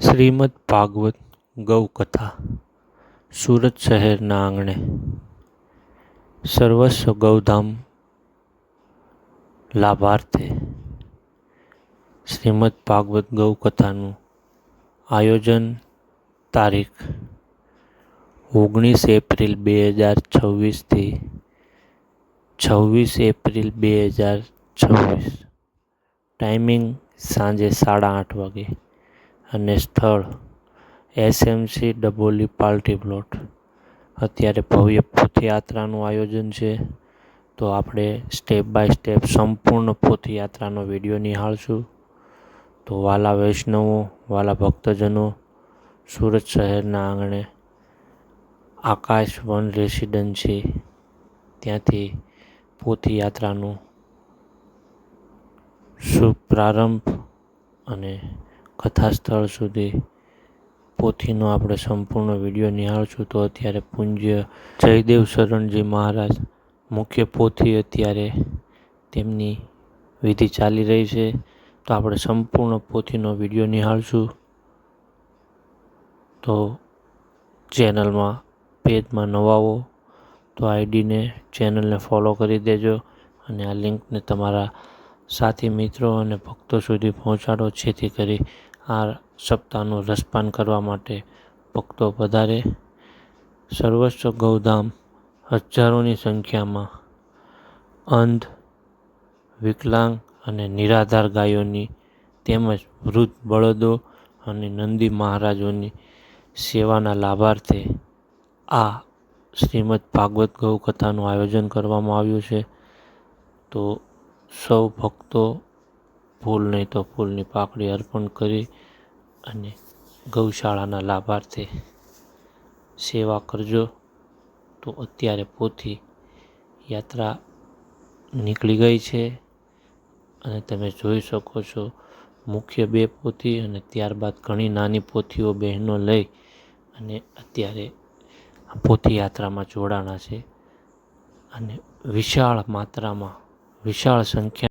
શ્રીમદ ભાગવત ગૌ કથા. સુરત શહેરના આંગણે સર્વસ્વ ગૌધામ લાભાર્થે શ્રીમદ ભાગવત ગૌ કથાનું આયોજન તારીખ 19 એપ્રિલ 2026 થી 26 એપ્રિલ 2026. ટાઈમિંગ સાંજે 8:30 વાગે અને સ્થળ SMC ડબોલી પાર્ટી પ્લોટ. અત્યારે ભવ્ય પોથયાત્રાનું આયોજન છે, તો આપણે સ્ટેપ બાય સ્ટેપ સંપૂર્ણ પોથયાત્રાનો વિડીયો નિહાળશું. તો વાલા વૈષ્ણવો, વાલા ભક્તજનો, સુરત શહેરના આંગણે આકાશ વન રેસિડેન્સી ત્યાંથી પોથયાત્રાનું શુભ પ્રારંભ અને કથા સ્થળ સુધી પોથીનો આપણે સંપૂર્ણ વિડીયો નિહાળશું. તો અત્યારે પૂજ્ય જયદેવ શરણજી મહારાજ મુખ્ય પોથી, અત્યારે તેમની વિધિ ચાલી રહી છે, તો આપણે સંપૂર્ણ પોથીનો વિડીયો નિહાળશું. તો ચેનલમાં પેજમાં નવા હો તો આઈડીને ચેનલને ફોલો કરી દેજો અને આ લિંકને તમારા સાથી મિત્રો અને ભક્તો સુધી પહોંચાડો, જેથી કરી આ સપ્તાહનું રસપાન કરવા માટે ભક્તો વધારે. સર્વસ્વ ગૌધામ હજારોની સંખ્યામાં અંધ, વિકલાંગ અને નિરાધાર ગાયોની તેમજ વૃદ્ધ બળદો અને નંદી મહારાજોની સેવાના લાભાર્થે આ શ્રીમદ ભાગવત ગૌ કથાનું આયોજન કરવામાં આવ્યું છે. તો સૌ ભક્તો ફૂલ નહીં તો ફૂલની પાકડી અર્પણ કરી અને ગૌશાળાના લાભાર્થે સેવા કરજો. તો અત્યારે પોથી યાત્રા નીકળી ગઈ છે અને તમે જોઈ શકો છો, મુખ્ય 2 પોથી અને ત્યારબાદ ઘણી નાની પોથીઓ બહેનો લઈ અને અત્યારે પોથીયાત્રામાં જોડાણા છે. અને વિશાળ માત્રામાં, વિશાળ સંખ્યા